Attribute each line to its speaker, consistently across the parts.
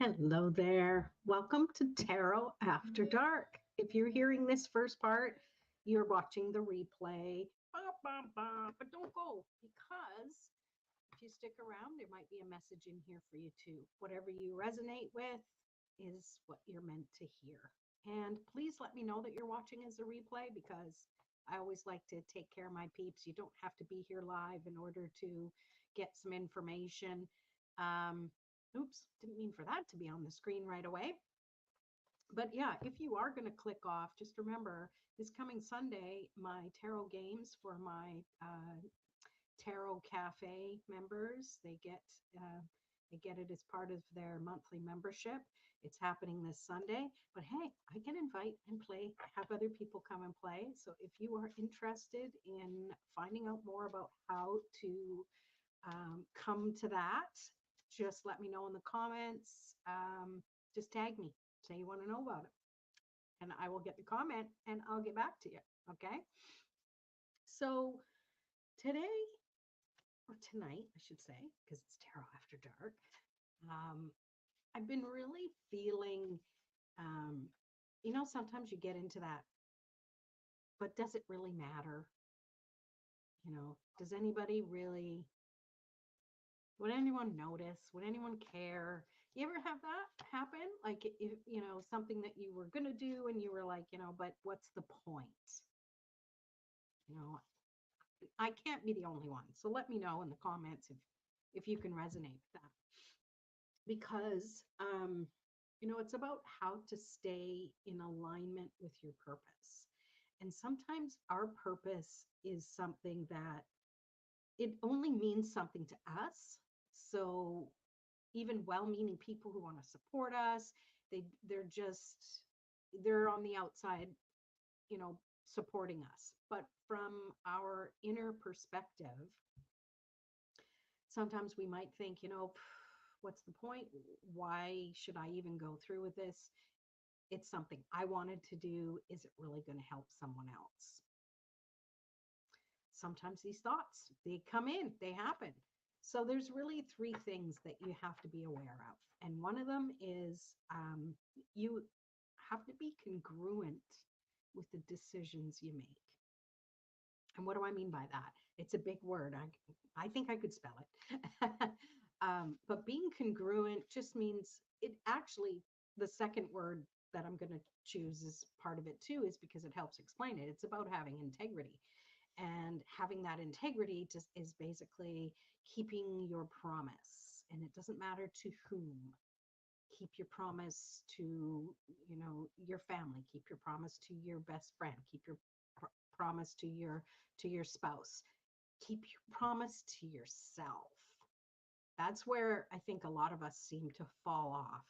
Speaker 1: Hello there. Welcome to Tarot After Dark. If you're hearing this first part, you're watching the replay. But don't go because if you stick around, there might be a message in here for you too. Whatever you resonate with is what you're meant to hear. And please let me know that you're watching as a replay because I always like to take care of my peeps. You don't have to be here live in order to get some information. Um, Oops, didn't mean for that to be on the screen right away. But yeah, if you are going to click off, just remember this coming Sunday, my tarot games for my Tarot Cafe members, they get it as part of their monthly membership. It's happening this Sunday, but hey, I can invite and play, have other people come and play. So if you are interested in finding out more about how to come to that, just let me know in the comments. Just tag me, say you want to know about it, and I will get the comment and I'll get back to you. Okay. So today, or tonight, I should say, because it's Tarot After Dark, um, I've been really feeling, um, sometimes you get into that, but does it really matter? Does anybody really would anyone notice? Would anyone care? You ever have that happen? Like if something that you were gonna do and you were like, but what's the point? You know, I can't be the only one. So let me know in the comments if you can resonate with that. Because it's about how to stay in alignment with your purpose. And sometimes our purpose is something that it only means something to us. So even well-meaning people who want to support us, they're on the outside, supporting us. But from our inner perspective, sometimes we might think, what's the point? Why should I even go through with this? It's something I wanted to do. Is it really going to help someone else? Sometimes these thoughts, they come in, they happen. So there's really three things that you have to be aware of. And one of them is you have to be congruent with the decisions you make. And what do I mean by that? It's a big word. I think I could spell it. But being congruent just means it actually, the second word that I'm going to choose as part of it too, is because it helps explain it. It's about having integrity. And having that integrity just is basically keeping your promise. And it doesn't matter to whom. Keep your promise to, your family. Keep your promise to your best friend. Keep your promise to your spouse. Keep your promise to yourself. That's where I think a lot of us seem to fall off,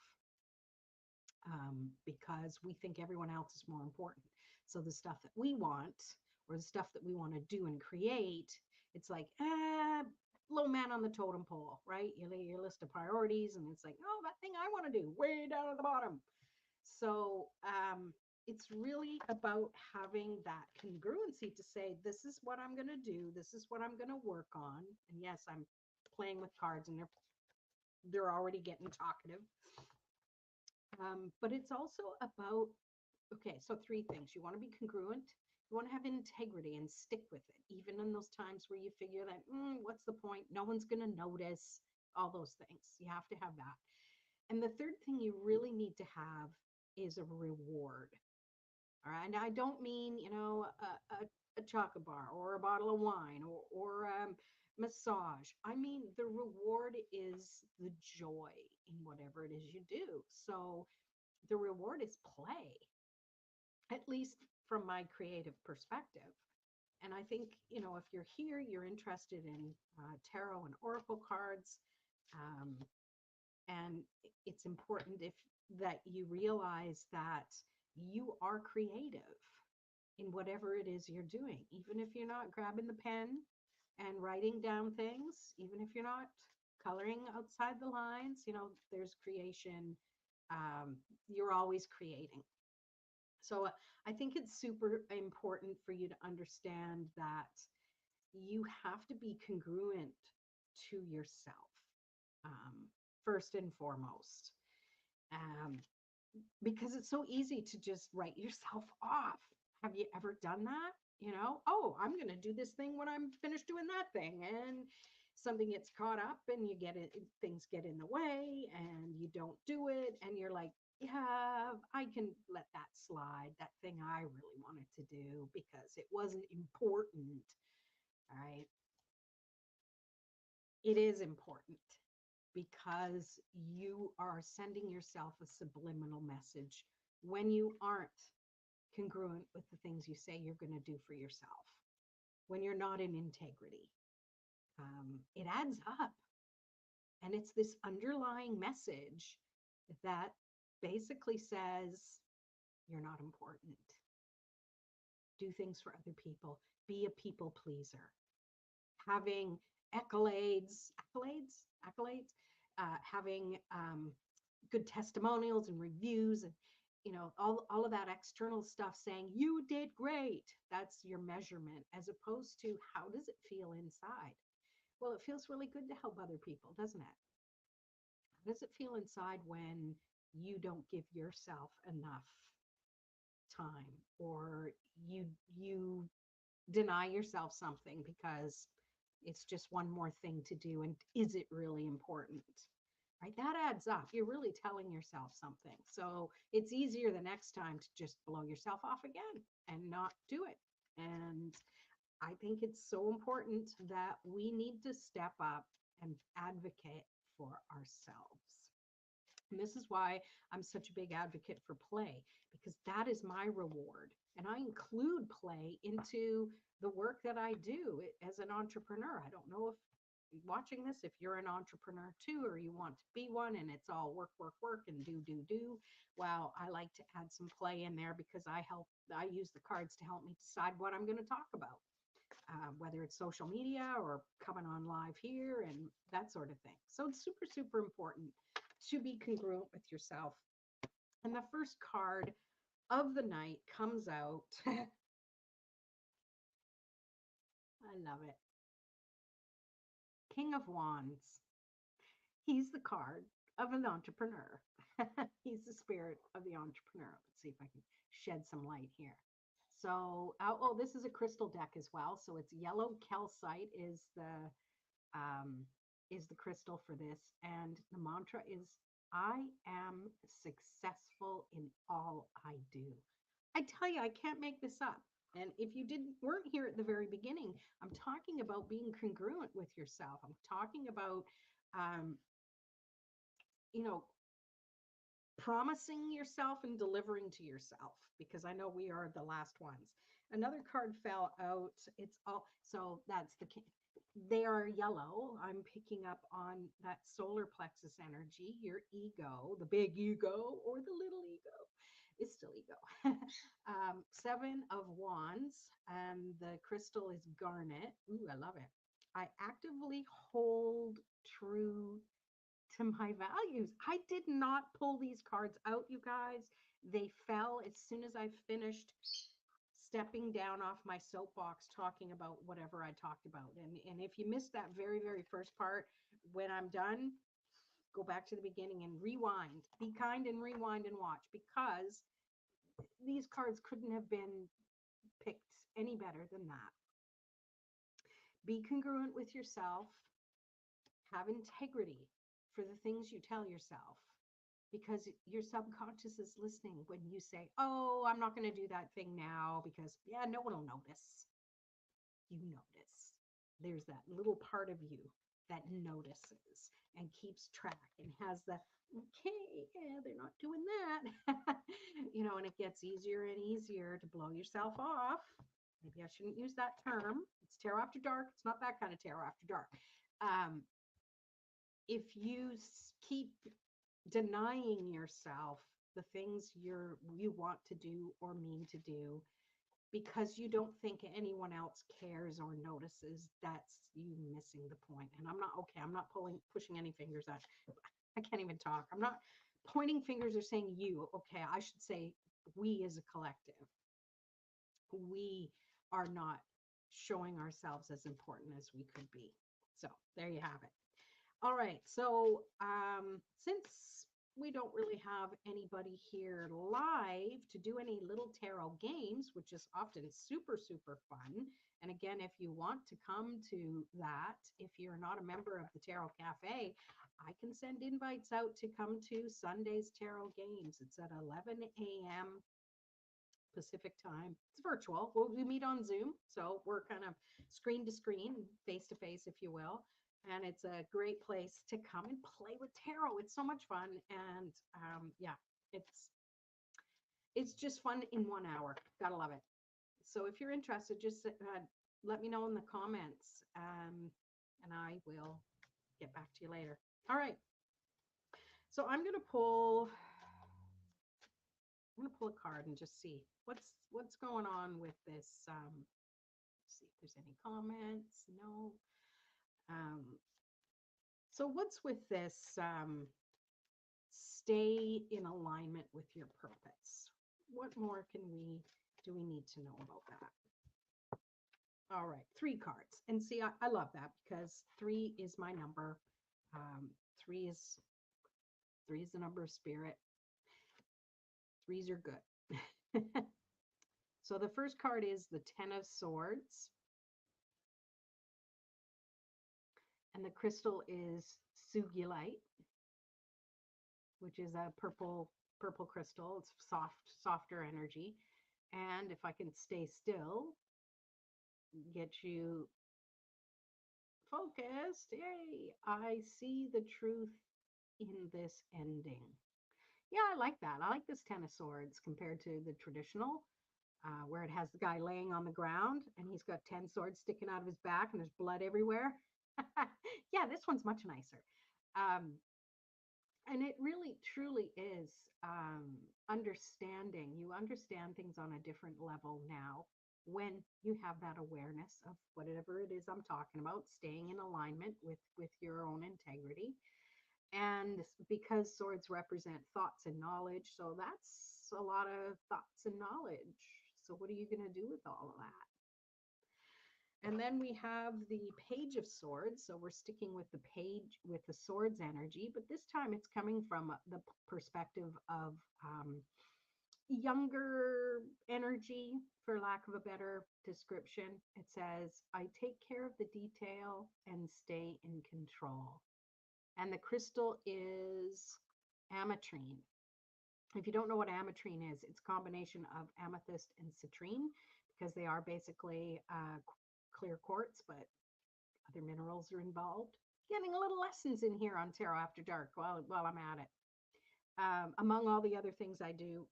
Speaker 1: because we think everyone else is more important. So the stuff that we want, or the stuff that we want to do and create, it's like, low man on the totem pole, right? You lay your list of priorities and it's like, oh, that thing I want to do way down at the bottom. So it's really about having that congruency to say, this is what I'm going to do. This is what I'm going to work on. And yes, I'm playing with cards and they're already getting talkative. But it's also about, okay, so three things. You want to be congruent. You want to have integrity and stick with it, even in those times where you figure that, what's the point? No one's going to notice, all those things. You have to have that. And the third thing you really need to have is a reward. All right. And I don't mean, a chocolate bar or a bottle of wine or massage. I mean, the reward is the joy in whatever it is you do. So the reward is play, at least from my creative perspective. And I think, if you're here, you're interested in tarot and oracle cards, um, and it's important that you realize that you are creative in whatever it is you're doing, even if you're not grabbing the pen and writing down things, even if you're not coloring outside the lines, there's creation. You're always creating. So I think it's super important for you to understand that you have to be congruent to yourself. first and foremost. Um, because it's so easy to just write yourself off. Have you ever done that? Oh, I'm going to do this thing when I'm finished doing that thing. And something gets caught up and you get it, things get in the way and you don't do it. And you're like, yeah, I can let that slide. That thing I really wanted to do because it wasn't important. All right. It is important because you are sending yourself a subliminal message when you aren't congruent with the things you say you're going to do for yourself, when you're not in integrity. It adds up. And it's this underlying message that basically says, you're not important. Do things for other people. Be a people pleaser. Having accolades, having good testimonials and reviews and all of that external stuff saying you did great. That's your measurement, as opposed to how does it feel inside. Well, it feels really good to help other people, doesn't it? How does it feel inside when you don't give yourself enough time, or you deny yourself something because it's just one more thing to do, and is it really important? Right, that adds up. You're really telling yourself something. So it's easier the next time to just blow yourself off again and not do it. And I think it's so important that we need to step up and advocate for ourselves. And this is why I'm such a big advocate for play, because that is my reward. And I include play into the work that I do as an entrepreneur. I don't know if watching this, if you're an entrepreneur too, or you want to be one and it's all work, work, work and do. Well, I like to add some play in there because I use the cards to help me decide what I'm going to talk about. Whether it's social media or coming on live here and that sort of thing. So it's super, super important to be congruent with yourself. And the first card of the night comes out. I love it. King of Wands. He's the card of an entrepreneur. He's the spirit of the entrepreneur. Let's see if I can shed some light here. So, this is a crystal deck as well. So it's yellow calcite is the crystal for this, and the mantra is, I am successful in all I do. I tell you, I can't make this up. And if you weren't here at the very beginning, I'm talking about being congruent with yourself. I'm talking about um, you know, promising yourself and delivering to yourself, because I know we are the last ones. Another card fell out. It's all, so that's they are yellow. I'm picking up on that solar plexus energy, your ego, the big ego or the little ego. It's still ego. 7 of Wands, and the crystal is garnet. Ooh, I love it. I actively hold true to my values. I did not pull these cards out, you guys. They fell as soon as I finished stepping down off my soapbox talking about whatever I talked about. And if you missed that very, very first part, when I'm done, go back to the beginning and rewind. Be kind and rewind and watch, because these cards couldn't have been picked any better than that. Be congruent with yourself. Have integrity for the things you tell yourself, because your subconscious is listening when you say, oh, I'm not going to do that thing now because, yeah, no one will notice. You notice. There's that little part of you that notices and keeps track and has the, okay, yeah, they're not doing that. And it gets easier and easier to blow yourself off. Maybe I shouldn't use that term. It's tarot after dark. It's not that kind of tarot after dark. If you keep denying yourself the things you want to do or mean to do because you don't think anyone else cares or notices, that's you missing the point. And I'm not pushing any fingers at, I can't even talk. I'm not pointing fingers or saying you. Okay, I should say we as a collective. We are not showing ourselves as important as we could be. So there you have it. All right. So, since we don't really have anybody here live to do any little tarot games, which is often super, super fun. And again, if you want to come to that, if you're not a member of the Tarot Cafe, I can send invites out to come to Sunday's Tarot Games. It's at 11 a.m. Pacific time. It's virtual. We meet on Zoom. So we're kind of screen to screen, face to face, if you will. And it's a great place to come and play with tarot. It's so much fun. And yeah, it's it's just fun in 1 hour. Gotta love it. So if you're interested, just let me know in the comments, and I will get back to you later. All right. So I'm gonna pull a card and just see what's going on with this. See if there's any comments. No. Um, so what's with this? Stay in alignment with your purpose. What more do we need to know about that? All right, 3 cards. And see, I love that because 3 is my number. Um, three is three is the number of spirit. Threes are good. So the first card is the Ten of Swords. And the crystal is sugilite, which is a purple crystal. It's softer energy. And if I can stay still, get you focused. Yay! I see the truth in this ending. Yeah, I like that. I like this Ten of Swords compared to the traditional, where it has the guy laying on the ground and he's got 10 swords sticking out of his back and there's blood everywhere. Yeah, this one's much nicer. Um, and it really truly is understanding. You understand things on a different level now when you have that awareness of whatever it is I'm talking about, staying in alignment with your own integrity. And because swords represent thoughts and knowledge, so that's a lot of thoughts and knowledge. So what are you going to do with all of that? And then we have the Page of Swords. So we're sticking with the page, with the swords energy, but this time it's coming from the perspective of younger energy, for lack of a better description. It says, I take care of the detail and stay in control. And the crystal is ametrine. If you don't know what ametrine is, it's a combination of amethyst and citrine because they are basically clear quartz, but other minerals are involved. Getting a little lessons in here on Tarot After Dark while I'm at it. Among all the other things I do,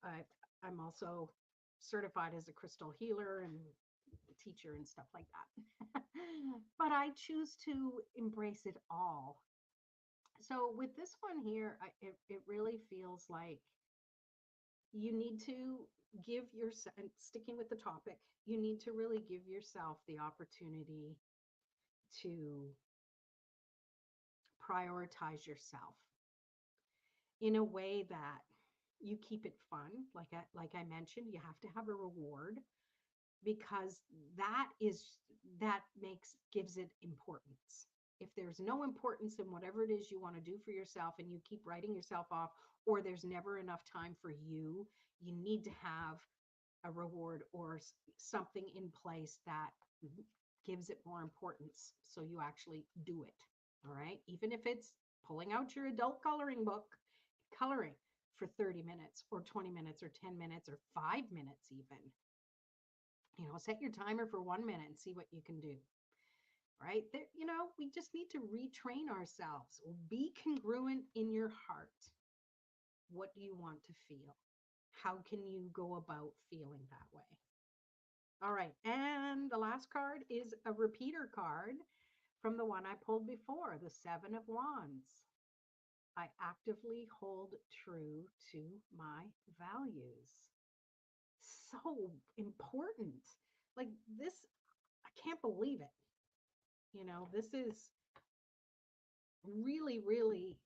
Speaker 1: I'm also certified as a crystal healer and teacher and stuff like that. But I choose to embrace it all. So with this one here, it really feels like you need to give yourself, sticking with the topic, you need to really give yourself the opportunity to prioritize yourself in a way that you keep it fun. Like I mentioned, you have to have a reward because that gives it importance. If there's no importance in whatever it is you want to do for yourself and you keep writing yourself off, or there's never enough time for you, you need to have a reward or something in place that gives it more importance so you actually do it. All right. Even if it's pulling out your adult coloring book, coloring for 30 minutes or 20 minutes or 10 minutes or 5 minutes, even. Set your timer for 1 minute and see what you can do. Right? There, we just need to retrain ourselves. Be congruent in your heart. What do you want to feel? How can you go about feeling that way? All right. And the last card is a repeater card from the one I pulled before, the Seven of Wands. I actively hold true to my values. So important. Like this, I can't believe it. This is really, really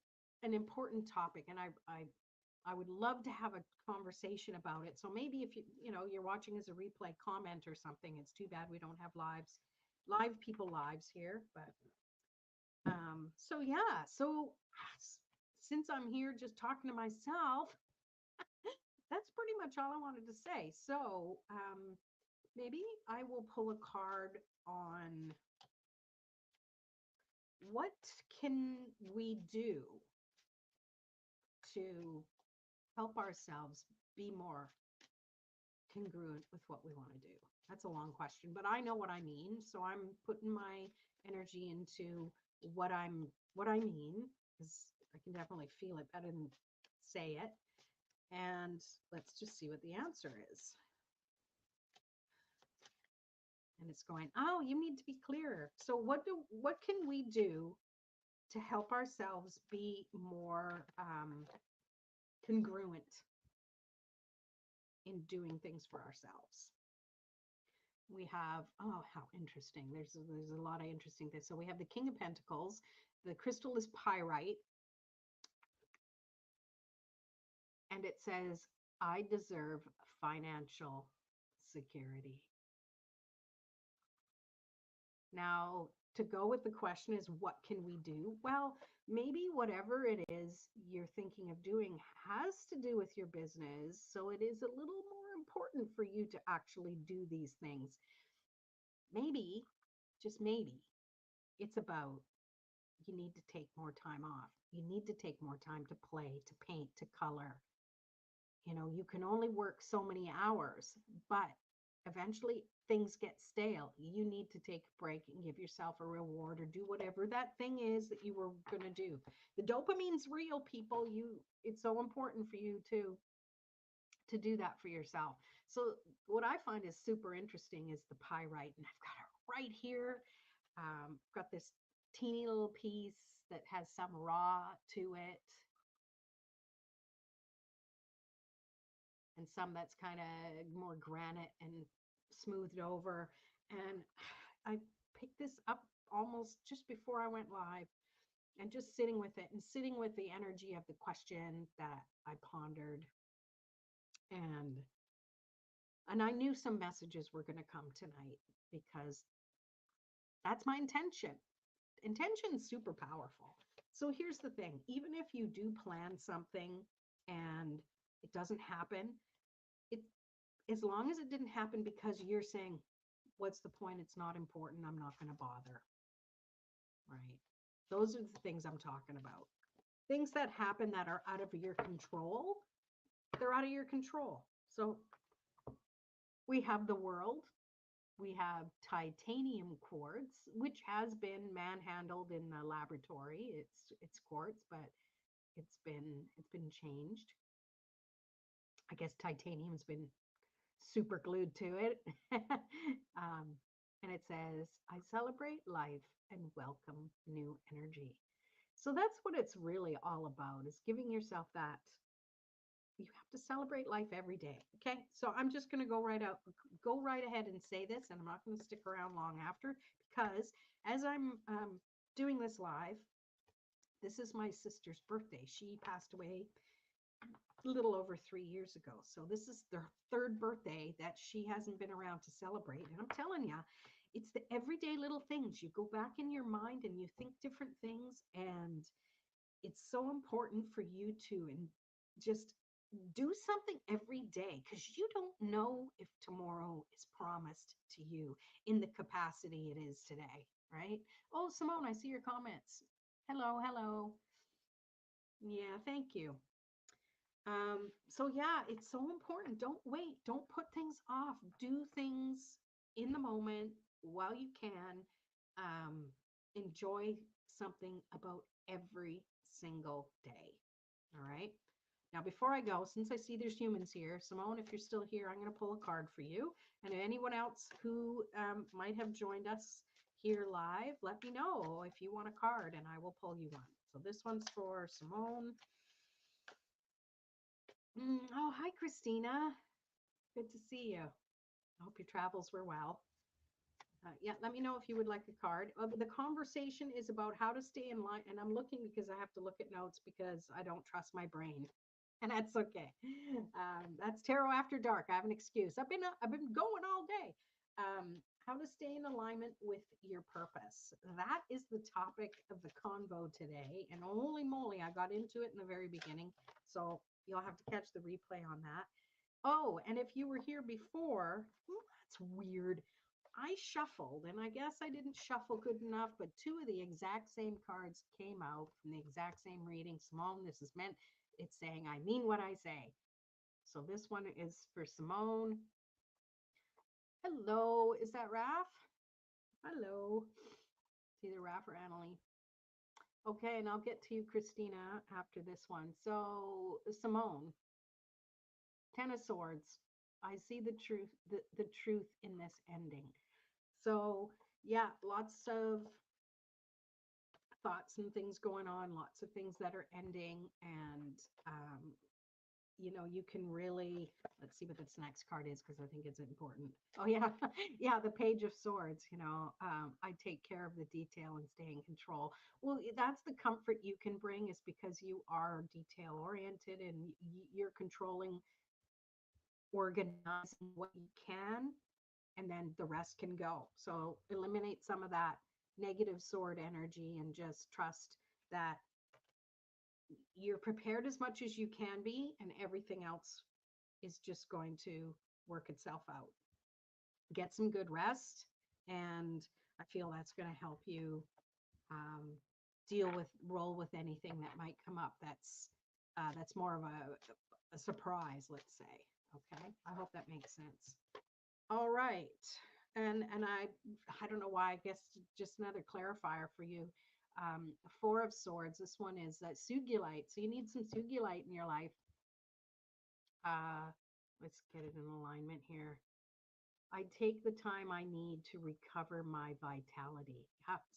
Speaker 1: an important topic. And I would love to have a conversation about it. So maybe if you're watching as a replay, comment or something. It's too bad we don't have live people lives here, but So yeah, so since I'm here just talking to myself, that's pretty much all I wanted to say. So maybe I will pull a card on what can we do to help ourselves be more congruent with what we want to do. That's a long question, but I know what I mean. So I'm putting my energy into what I mean, because I can definitely feel it better than say it. And let's just see what the answer is. And it's going, oh, you need to be clearer. So what can we do to help ourselves be more congruent in doing things for ourselves? We have, oh, how interesting. There's a lot of interesting things. So we have the King of Pentacles. The crystal is pyrite, and it says, I deserve financial security. Now, to go with the question is, what can we do? Well, maybe whatever it is you're thinking of doing has to do with your business. So it is a little more important for you to actually do these things. Maybe, just maybe, it's about you need to take more time off. You need to take more time to play, to paint, to color. You know, you can only work so many hours, but eventually things get stale. You need to take a break and give yourself a reward or do whatever that thing is that you were going to do. The dopamine's real, people. It's so important for you to do that for yourself. So what I find is super interesting is the pyrite, and I've got it right here. Got this teeny little piece that has some raw to it, and some that's kind of more granite and smoothed over. And I picked this up almost just before I went live, and just sitting with it and sitting with the energy of the question that I pondered. And I knew some messages were going to come tonight because that's my intention. Intention is super powerful. So here's the thing, even if you do plan something and it doesn't happen, it as long as it didn't happen because you're saying, what's the point? It's not important. I'm not going to bother. Right. Those are the things I'm talking about. Things that happen that are out of your control, they're out of your control. So we have the world. We have titanium quartz, which has been manhandled in the laboratory. It's quartz, but it's been changed. I guess titanium's been super glued to it. And it says, I celebrate life and welcome new energy. So that's what it's really all about, is giving yourself that. You have to celebrate life every day. Okay. So I'm just going to go right ahead and say this, and I'm not going to stick around long after, because as I'm doing this live, this is my sister's birthday. She passed away a little over 3 years ago. So this is their third birthday that she hasn't been around to celebrate. And I'm telling you, it's the everyday little things. You go back in your mind and you think different things. And it's so important for you to just do something every day, because you don't know if tomorrow is promised to you in the capacity it is today, right? Oh, Simone, I see your comments. Hello, hello. Yeah, thank you. So yeah, it's so important. Don't wait. Don't put things off. Do things in the moment while you can. Um, Enjoy something about every single day. All right. Now, before I go, since I see there's humans here, Simone, if you're still here, I'm going to pull a card for you. And anyone else who might have joined us here live, let me know if you want a card and I will pull you one. So this one's for Simone. Oh, hi, Christina. Good to see you. I hope your travels were well. Yeah, let me know if you would like a card. The conversation is about how to stay in line, and I'm looking because I have to look at notes because I don't trust my brain, and that's okay. That's Tarot After Dark. I have an excuse. I've been going all day. how to stay in alignment with your purpose. That is the topic of the convo today. And holy moly, I got into it in the very beginning. So you'll have to catch the replay on that. Oh, and if you were here before, that's weird. I shuffled, and I guess I didn't shuffle good enough, but two of the exact same cards came out from the exact same reading. Simone, this is meant, it's saying, I mean what I say. So this one is for Simone. Hello, is that Raf? Hello. It's either Raf or Annalie. Okay, and I'll get to you, Christina, after this one. So Simone, Ten of Swords. I see the truth in this ending. So yeah, lots of thoughts and things going on, lots of things that are ending, and you can really, let's see what this next card is because I think it's important. Oh yeah, yeah, the Page of Swords. I take care of the detail and stay in control. Well, that's the comfort you can bring, is because you are detail oriented and you're controlling, organizing what you can, and then the rest can go. So eliminate some of that negative sword energy and just trust that you're prepared as much as you can be, and everything else is just going to work itself out. Get some good rest, and I feel that's going to help you roll with anything that might come up. That's more of a surprise, let's say. Okay, I hope that makes sense. All right. And I don't know why, I guess just another clarifier for you. Four of Swords, this one is Sugilite. So you need some Sugilite in your life. Let's get it in alignment here. I take the time I need to recover my vitality.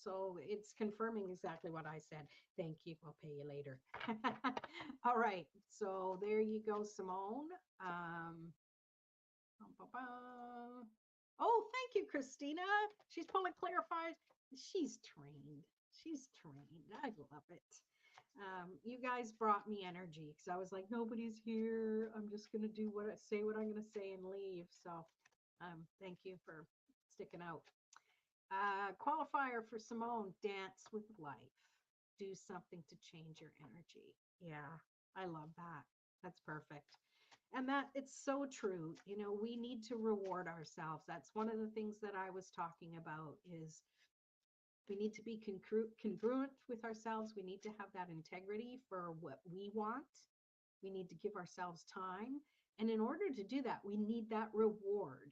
Speaker 1: So it's confirming exactly what I said. Thank you. I'll pay you later. All right. So there you go, Simone. Oh, thank you, Christina. She's pulling clarifiers. She's trained. She's trained. I love it. You guys brought me energy because I was like, nobody's here. I'm just going to do what I'm going to say and leave. So thank you for sticking out. Qualifier for Simone, dance with life. Do something to change your energy. Yeah, I love that. That's perfect. And that it's so true. We need to reward ourselves. That's one of the things that I was talking about, is we need to be congruent with ourselves. We need to have that integrity for what we want. We need to give ourselves time. And in order to do that, we need that reward.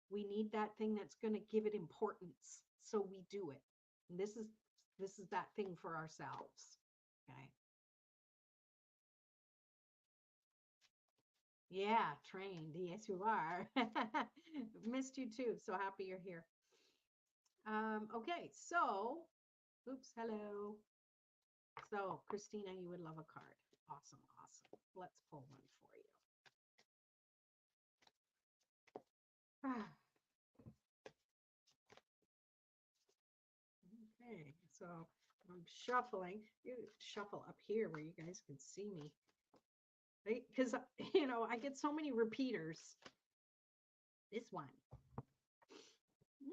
Speaker 1: We need that thing that's going to give it importance. So we do it. And this is that thing for ourselves. Okay. Yeah, trained. Yes, you are. Missed you too. So happy you're here. Okay, so, oops, hello. So, Christina, you would love a card. Awesome, awesome. Let's pull one for you. Okay, so I'm shuffling. You shuffle up here where you guys can see me. Because, I get so many repeaters. This one.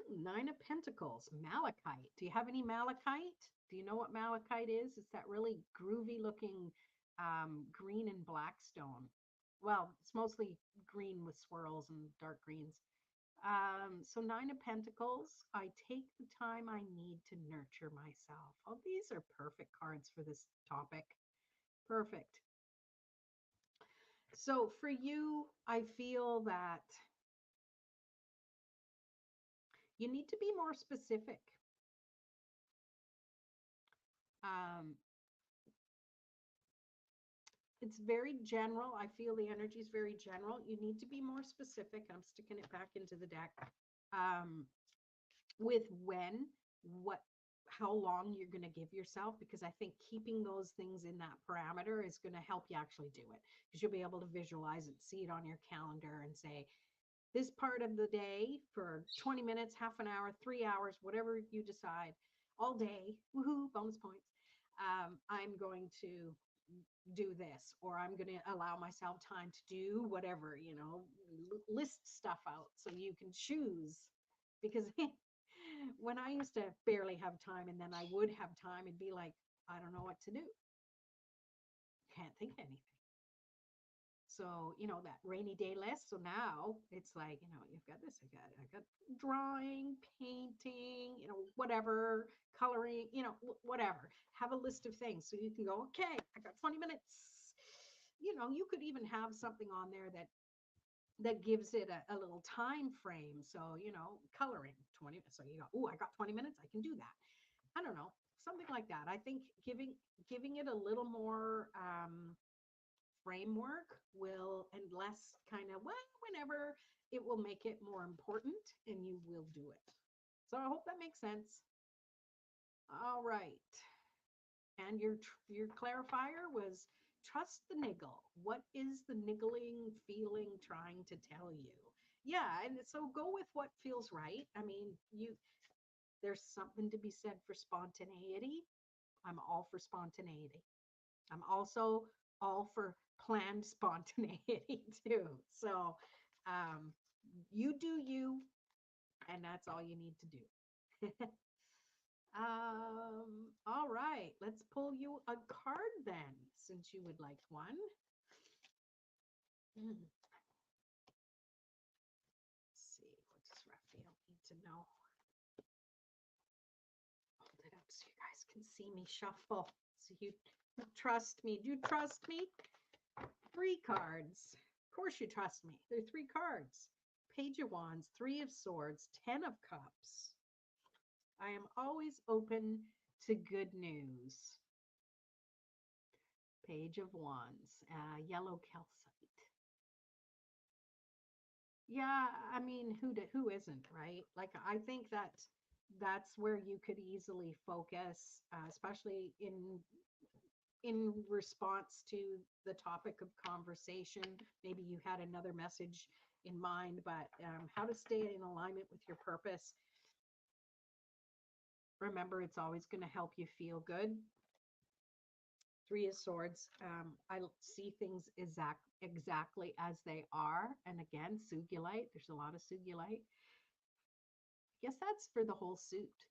Speaker 1: Nine of Pentacles, malachite. Do you have any malachite? Do you know what malachite is? It's that really groovy looking green and black stone. Well, it's mostly green with swirls and dark greens. So Nine of Pentacles, I take the time I need to nurture myself. Oh, these are perfect cards for this topic. Perfect. So for you, I feel that you need to be more specific. It's very general. I feel the energy is very general. You need to be more specific. I'm sticking it back into the deck with how long you're going to give yourself, because I think keeping those things in that parameter is going to help you actually do it, because you'll be able to visualize it, see it on your calendar and say, this part of the day for 20 minutes, half an hour, 3 hours, whatever you decide, all day, woohoo, bonus points. I'm going to do this, or I'm going to allow myself time to do whatever, list stuff out so you can choose because when I used to barely have time and then I would have time, it'd be like, I don't know what to do. Can't think of anything. So, that rainy day list. So now it's like, you've got this, I got drawing, painting, whatever, coloring, whatever. Have a list of things so you can go, okay, I got 20 minutes. You could even have something on there that gives it a little time frame. So, coloring 20. So you go, oh, I got 20 minutes. I can do that. I don't know, something like that. I think giving it a little more framework will, and less kind of, well, whenever, it will make it more important and you will do it. So I hope that makes sense. All right. And your clarifier was trust the niggle. What is the niggling feeling trying to tell you? Yeah, and so go with what feels right. I mean, there's something to be said for spontaneity. I'm all for spontaneity. I'm also all for planned spontaneity too. So you do you, and that's all you need to do. All right, let's pull you a card then, since you would like one. Let's see, what does Raphael need to know? Hold it up so you guys can see me shuffle. So you trust me. Do you trust me? 3 cards. Of course you trust me. There are 3 cards. Page of Wands, 3 of Swords, 10 of Cups. I am always open to good news. Page of Wands, yellow calcite. Yeah, I mean, who isn't, right? Like, I think that's where you could easily focus, especially in response to the topic of conversation. Maybe you had another message in mind, but how to stay in alignment with your purpose. Remember, it's always going to help you feel good. 3 of Swords. I see things exactly as they are. And again, Sugilite. There's a lot of Sugilite. I guess that's for the whole suit.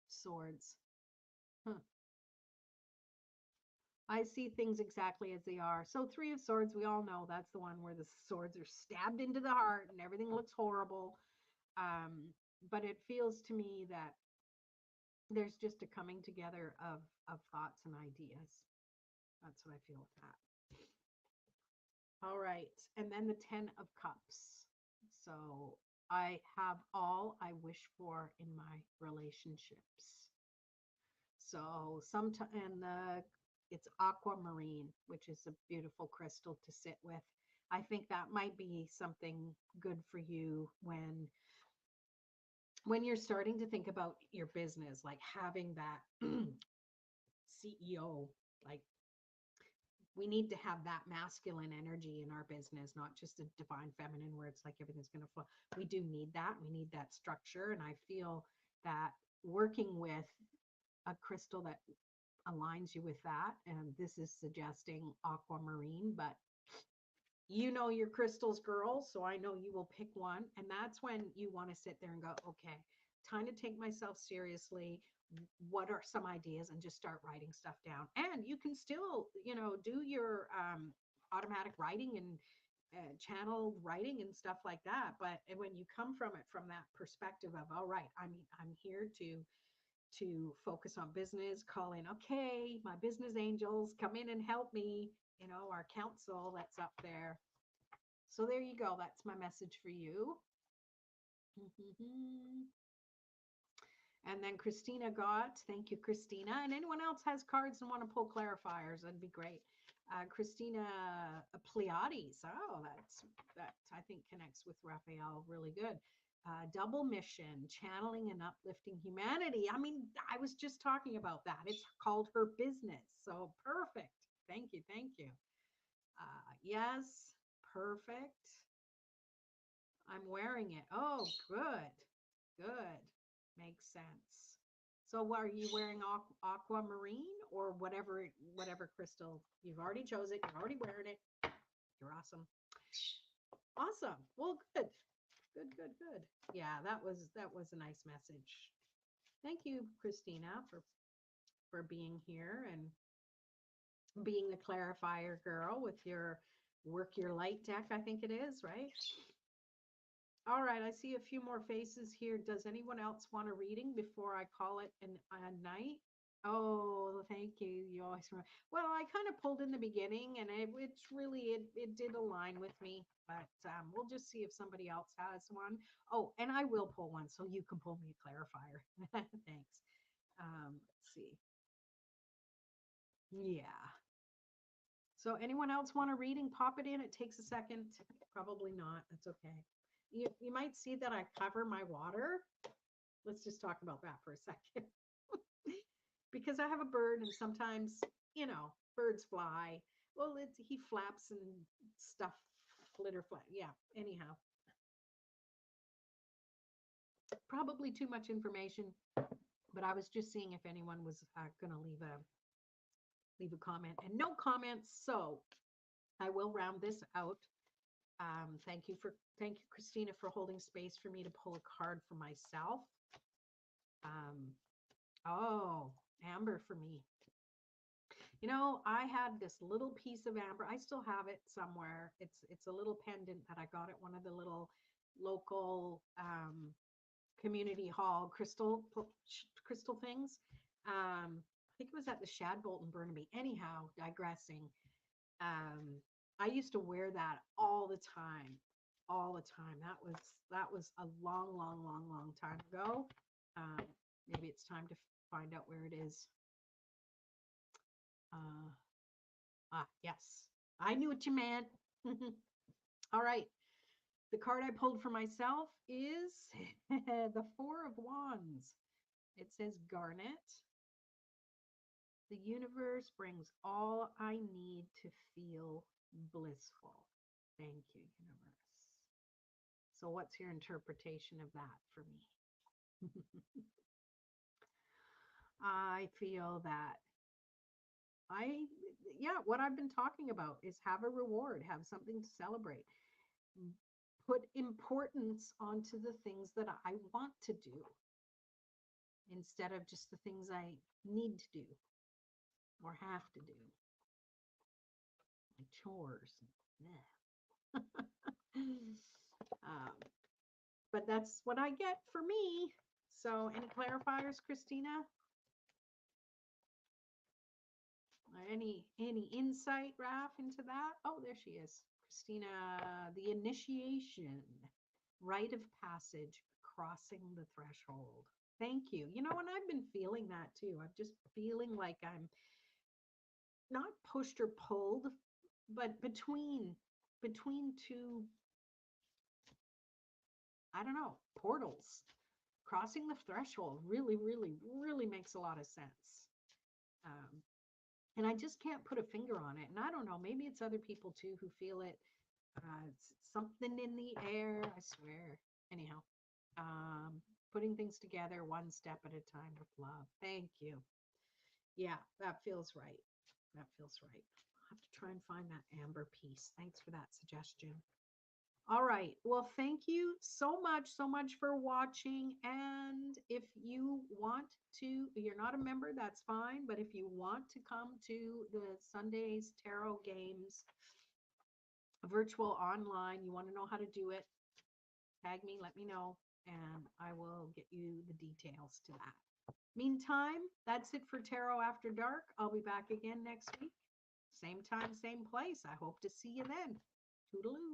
Speaker 1: Swords. Huh. I see things exactly as they are. So 3 of Swords, we all know that's the one where the swords are stabbed into the heart and everything looks horrible. But it feels to me that there's just a coming together of thoughts and ideas. That's what I feel with that. All right. And then the 10 of Cups. So I have all I wish for in my relationships. So sometimes, and it's aquamarine, which is a beautiful crystal to sit with. I think that might be something good for you when you're starting to think about your business, like having that CEO, like we need to have that masculine energy in our business, not just a divine feminine where it's like everything's going to flow. We do need that. We need that structure. And I feel that working with a crystal that aligns you with that, and this is suggesting aquamarine, but your crystals, girl, so I know you will pick one. And that's when you want to sit there and go, okay, time to take myself seriously. What are some ideas? And just start writing stuff down. And you can still, do your automatic writing and channel writing and stuff like that. But when you come from it from that perspective of, all right, I'm here to focus on business, call in, okay, my business angels, come in and help me, our council that's up there. So there you go. That's my message for you. And then Christina got, thank you, Christina. And anyone else has cards and want to pull clarifiers, that'd be great. Christina Pleiades. Oh, that I think connects with Raphael really good. Double mission, channeling and uplifting humanity. I mean, I was just talking about that. It's called her business. So perfect. Thank you. Thank you. Yes, perfect. I'm wearing it. Oh, good. Good. Makes sense. So what are you wearing, aquamarine or whatever crystal? You've already chose it. You're already wearing it. You're awesome. Awesome. Well, good. Good, good, good. Yeah, that was a nice message. Thank you, Christina, for being here and being the clarifier girl with your work your light deck, I think it is, right? All right, I see a few more faces here. Does anyone else want a reading before I call it a night? Oh, thank you. You always remember. Well, I kind of pulled in the beginning, and it's really it did align with me. But we'll just see if somebody else has one. Oh, and I will pull one, so you can pull me a clarifier. Thanks. Let's see. Yeah. So anyone else want a reading? Pop it in. It takes a second. Probably not. That's okay. You might see that I cover my water. Let's just talk about that for a second. Because I have a bird and sometimes, birds fly. Well, he flaps and stuff, flitter flap. Yeah, anyhow. Probably too much information, but I was just seeing if anyone was going to leave a comment, and no comments. So I will round this out. Thank you, Christina, for holding space for me to pull a card for myself. Oh, amber for me. I had this little piece of amber. I still have it somewhere. It's a little pendant that I got at one of the little local community hall crystal things. I think it was at the Shadbolt in Burnaby. Anyhow, digressing. I used to wear that all the time, all the time. That was a long, long, long, long time ago. Maybe it's time to find out where it is. Yes, I knew what you meant. All right. The card I pulled for myself is the Four of Wands. It says Garnet. The universe brings all I need to feel blissful. Thank you, universe. So what's your interpretation of that for me? I feel that what I've been talking about is have a reward, have something to celebrate. Put importance onto the things that I want to do instead of just the things I need to do or have to do. My chores. But that's what I get for me. So any clarifiers, Christina? Any insight, Raf, into that? Oh, there she is. Christina, the initiation, rite of passage, crossing the threshold. Thank you. And I've been feeling that too. I'm just feeling like I'm not pushed or pulled, but between two, I don't know, portals. Crossing the threshold really, really, really makes a lot of sense. And I just can't put a finger on it. And I don't know, maybe it's other people too who feel it. It's something in the air, I swear. Anyhow, putting things together one step at a time with love. Thank you. Yeah, that feels right. That feels right. I'll have to try and find that amber piece. Thanks for that suggestion. All right. Well, thank you so much for watching. And if you want to, you're not a member, that's fine. But if you want to come to the Sundays Tarot Games virtual online, you want to know how to do it, tag me, let me know, and I will get you the details to that. Meantime, that's it for Tarot After Dark. I'll be back again next week. Same time, same place. I hope to see you then. Toodaloo.